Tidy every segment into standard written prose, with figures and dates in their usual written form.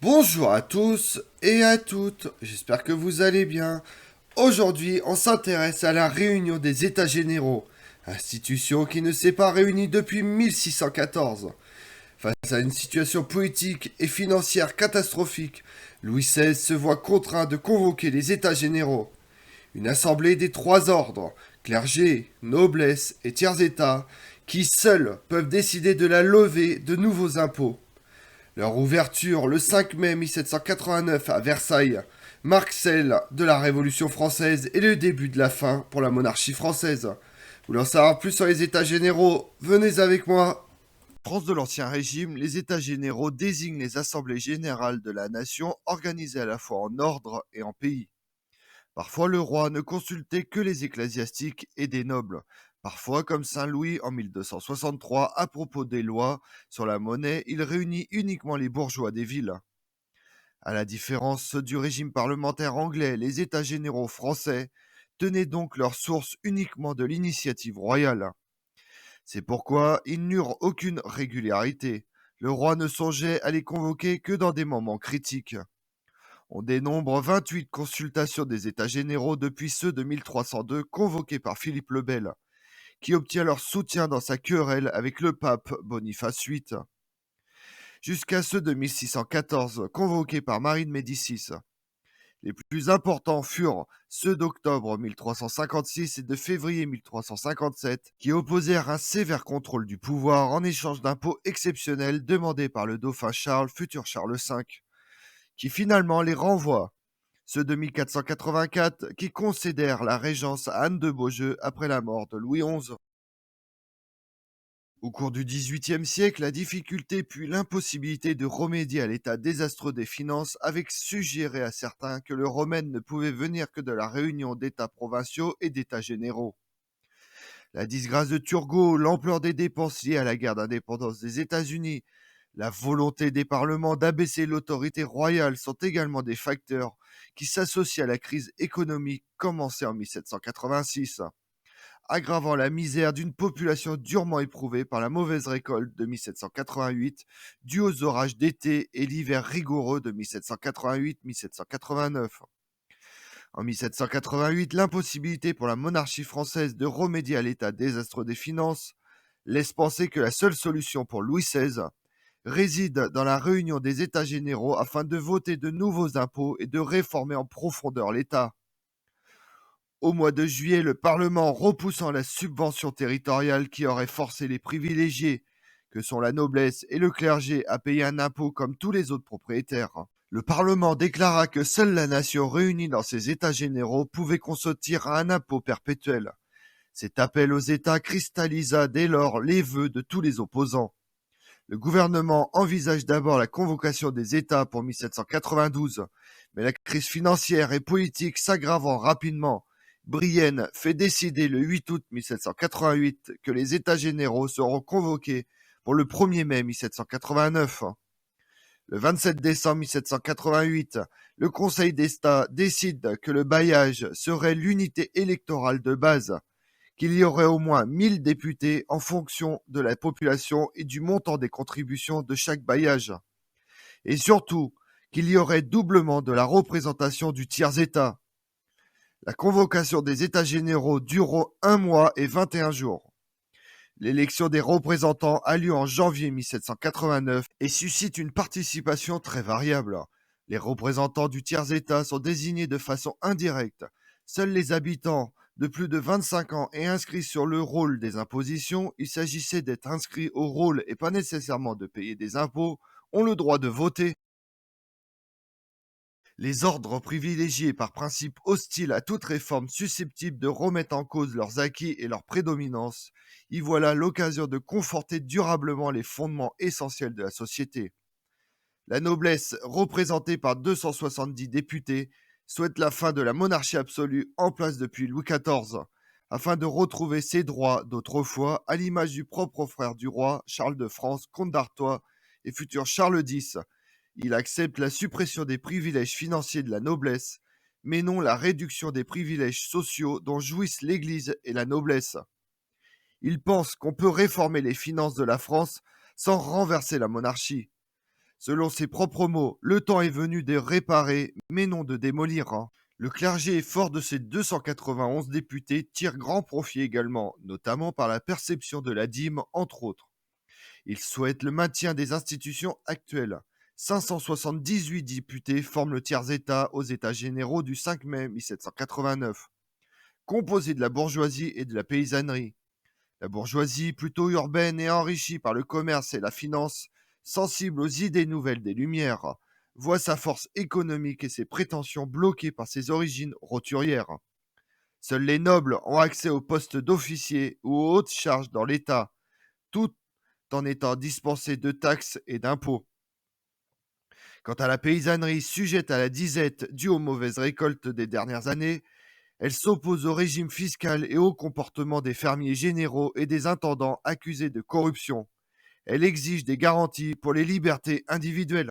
Bonjour à tous et à toutes, j'espère que vous allez bien. Aujourd'hui, on s'intéresse à la réunion des États généraux, institution qui ne s'est pas réunie depuis 1614. Face à une situation politique et financière catastrophique, Louis XVI se voit contraint de convoquer les États généraux. Une assemblée des trois ordres, clergé, noblesse et tiers États, qui seuls peuvent décider de la levée de nouveaux impôts. Leur ouverture le 5 mai 1789 à Versailles marque celle de la Révolution française et le début de la fin pour la monarchie française. Vous voulez en savoir plus sur les États généraux? Venez avec moi. En France de l'Ancien Régime, les États généraux désignent les assemblées générales de la nation organisées à la fois en ordre et en pays. Parfois, le roi ne consultait que les ecclésiastiques et des nobles. Parfois, comme Saint Louis en 1263, à propos des lois sur la monnaie, il réunit uniquement les bourgeois des villes. À la différence du régime parlementaire anglais, les États généraux français tenaient donc leur source uniquement de l'initiative royale. C'est pourquoi ils n'eurent aucune régularité. Le roi ne songeait à les convoquer que dans des moments critiques. On dénombre 28 consultations des États généraux depuis ceux de 1302 convoqués par Philippe le Bel, qui obtient leur soutien dans sa querelle avec le pape Boniface VIII, jusqu'à ceux de 1614 convoqués par Marie de Médicis. Les plus importants furent ceux d'octobre 1356 et de février 1357, qui opposèrent un sévère contrôle du pouvoir en échange d'impôts exceptionnels demandés par le dauphin Charles, futur Charles V, qui finalement les renvoie. Ceux de 1484 qui concédèrent la régence à Anne de Beaujeu après la mort de Louis XI. Au cours du XVIIIe siècle, la difficulté puis l'impossibilité de remédier à l'état désastreux des finances avaient suggéré à certains que le remède ne pouvait venir que de la réunion d'États provinciaux et d'États généraux. La disgrâce de Turgot, l'ampleur des dépenses liées à la guerre d'indépendance des États-Unis, la volonté des parlements d'abaisser l'autorité royale sont également des facteurs qui s'associent à la crise économique commencée en 1786, aggravant la misère d'une population durement éprouvée par la mauvaise récolte de 1788, due aux orages d'été et l'hiver rigoureux de 1788-1789. En 1788, l'impossibilité pour la monarchie française de remédier à l'état désastreux des finances laisse penser que la seule solution pour Louis XVI réside dans la réunion des États généraux afin de voter de nouveaux impôts et de réformer en profondeur l'État. Au mois de juillet, le Parlement, repoussant la subvention territoriale qui aurait forcé les privilégiés, que sont la noblesse et le clergé, à payer un impôt comme tous les autres propriétaires, le Parlement déclara que seule la nation réunie dans ses États généraux pouvait consentir à un impôt perpétuel. Cet appel aux États cristallisa dès lors les vœux de tous les opposants. Le gouvernement envisage d'abord la convocation des États pour 1792, mais la crise financière et politique s'aggravant rapidement, Brienne fait décider le 8 août 1788 que les États généraux seront convoqués pour le 1er mai 1789. Le 27 décembre 1788, le Conseil d'État décide que le bailliage serait l'unité électorale de base, qu'il y aurait au moins 1000 députés en fonction de la population et du montant des contributions de chaque bailliage. Et surtout, qu'il y aurait doublement de la représentation du tiers-État. La convocation des États généraux durera 1 mois et 21 jours. L'élection des représentants a lieu en janvier 1789 et suscite une participation très variable. Les représentants du tiers-État sont désignés de façon indirecte. Seuls les habitants de plus de 25 ans et inscrits sur le rôle des impositions, il s'agissait d'être inscrits au rôle et pas nécessairement de payer des impôts, ont le droit de voter. Les ordres privilégiés, par principe hostiles à toute réforme susceptible de remettre en cause leurs acquis et leur prédominance, y voilà l'occasion de conforter durablement les fondements essentiels de la société. La noblesse, représentée par 270 députés, souhaite la fin de la monarchie absolue en place depuis Louis XIV, afin de retrouver ses droits d'autrefois, à l'image du propre frère du roi, Charles de France, comte d'Artois et futur Charles X. Il accepte la suppression des privilèges financiers de la noblesse, mais non la réduction des privilèges sociaux dont jouissent l'Église et la noblesse. Il pense qu'on peut réformer les finances de la France sans renverser la monarchie. Selon ses propres mots, le temps est venu de réparer, mais non de démolir. Le clergé, fort de ses 291 députés, tire grand profit également, notamment par la perception de la dîme, entre autres. Il souhaite le maintien des institutions actuelles. 578 députés forment le tiers-État aux États généraux du 5 mai 1789, composé de la bourgeoisie et de la paysannerie. La bourgeoisie, plutôt urbaine et enrichie par le commerce et la finance, sensible aux idées nouvelles des Lumières, voit sa force économique et ses prétentions bloquées par ses origines roturières. Seuls les nobles ont accès aux postes d'officiers ou aux hautes charges dans l'État, tout en étant dispensés de taxes et d'impôts. Quant à la paysannerie sujette à la disette due aux mauvaises récoltes des dernières années, elle s'oppose au régime fiscal et au comportement des fermiers généraux et des intendants accusés de corruption. Elle exige des garanties pour les libertés individuelles.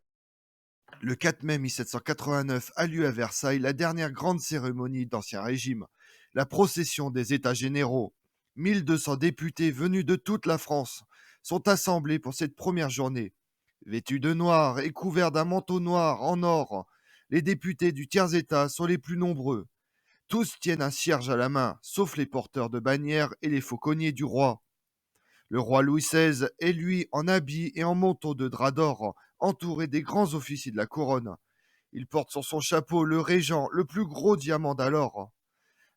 Le 4 mai 1789 a lieu à Versailles la dernière grande cérémonie d'Ancien Régime, la procession des États généraux. 1200 députés venus de toute la France sont assemblés pour cette première journée. Vêtus de noir et couverts d'un manteau noir en or, les députés du tiers-État sont les plus nombreux. Tous tiennent un cierge à la main, sauf les porteurs de bannières et les fauconniers du roi. Le roi Louis XVI est lui en habit et en manteau de drap d'or, entouré des grands officiers de la couronne. Il porte sur son chapeau le régent, le plus gros diamant d'alors.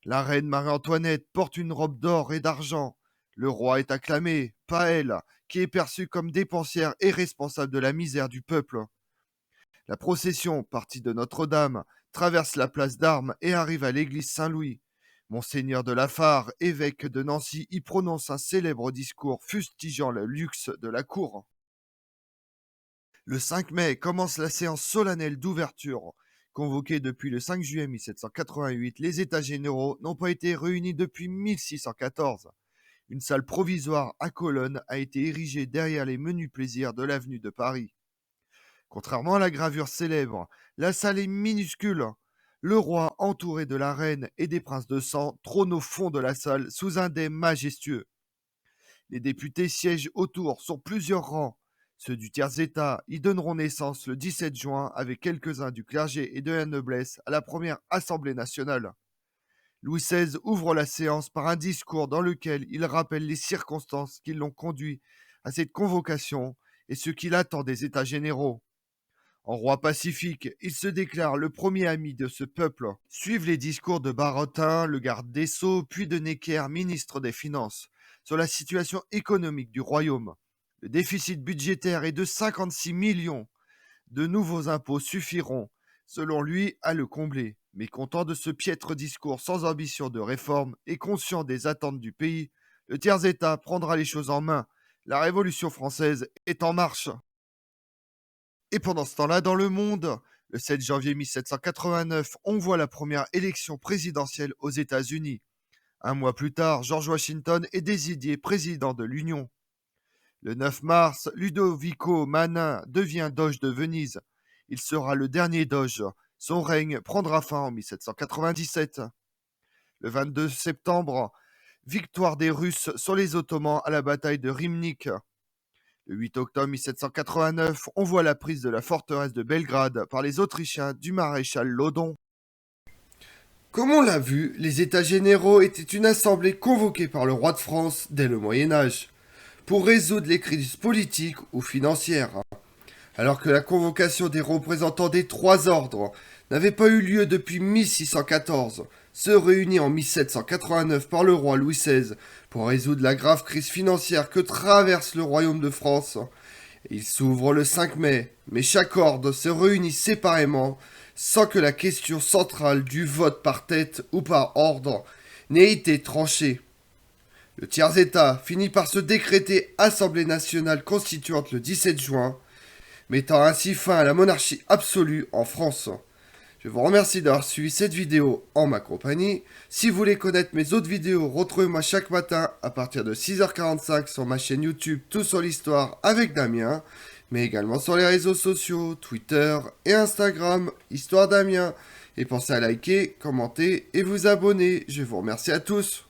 La reine Marie-Antoinette porte une robe d'or et d'argent. Le roi est acclamé, pas elle, qui est perçue comme dépensière et responsable de la misère du peuple. La procession, partie de Notre-Dame, traverse la place d'Armes et arrive à l'église Saint-Louis. Monseigneur de Lafare, évêque de Nancy, y prononce un célèbre discours fustigeant le luxe de la cour. Le 5 mai commence la séance solennelle d'ouverture. Convoquée depuis le 5 juillet 1788, les États généraux n'ont pas été réunis depuis 1614. Une salle provisoire à colonnes a été érigée derrière les menus plaisirs de l'avenue de Paris. Contrairement à la gravure célèbre, la salle est minuscule. Le roi, entouré de la reine et des princes de sang, trône au fond de la salle sous un dais majestueux. Les députés siègent autour sur plusieurs rangs. Ceux du tiers-État y donneront naissance le 17 juin avec quelques-uns du clergé et de la noblesse à la première Assemblée nationale. Louis XVI ouvre la séance par un discours dans lequel il rappelle les circonstances qui l'ont conduit à cette convocation et ce qu'il attend des États généraux. En roi pacifique, il se déclare le premier ami de ce peuple. Suivent les discours de Barotin, le garde des Sceaux, puis de Necker, ministre des Finances, sur la situation économique du royaume. Le déficit budgétaire est de 56 millions. De nouveaux impôts suffiront, selon lui, à le combler. Mais content de ce piètre discours sans ambition de réforme et conscient des attentes du pays, le tiers-État prendra les choses en main. La Révolution française est en marche. Et pendant ce temps-là, dans le monde, le 7 janvier 1789, on voit la première élection présidentielle aux États-Unis. Un mois plus tard, George Washington est désigné président de l'Union. Le 9 mars, Ludovico Manin devient doge de Venise. Il sera le dernier doge. Son règne prendra fin en 1797. Le 22 septembre, victoire des Russes sur les Ottomans à la bataille de Rimnik. Le 8 octobre 1789, on voit la prise de la forteresse de Belgrade par les Autrichiens du maréchal Laudon. Comme on l'a vu, les États généraux étaient une assemblée convoquée par le roi de France dès le Moyen-Âge, pour résoudre les crises politiques ou financières. Alors que la convocation des représentants des trois ordres n'avait pas eu lieu depuis 1614, se réunit en 1789 par le roi Louis XVI pour résoudre la grave crise financière que traverse le royaume de France. Il s'ouvre le 5 mai, mais chaque ordre se réunit séparément sans que la question centrale du vote par tête ou par ordre n'ait été tranchée. Le tiers-État finit par se décréter Assemblée nationale constituante le 17 juin, mettant ainsi fin à la monarchie absolue en France. Je vous remercie d'avoir suivi cette vidéo en ma compagnie. Si vous voulez connaître mes autres vidéos, retrouvez-moi chaque matin à partir de 6h45 sur ma chaîne YouTube Tout sur l'Histoire avec Damien, mais également sur les réseaux sociaux, Twitter et Instagram, Histoire Damien. Et pensez à liker, commenter et vous abonner. Je vous remercie à tous.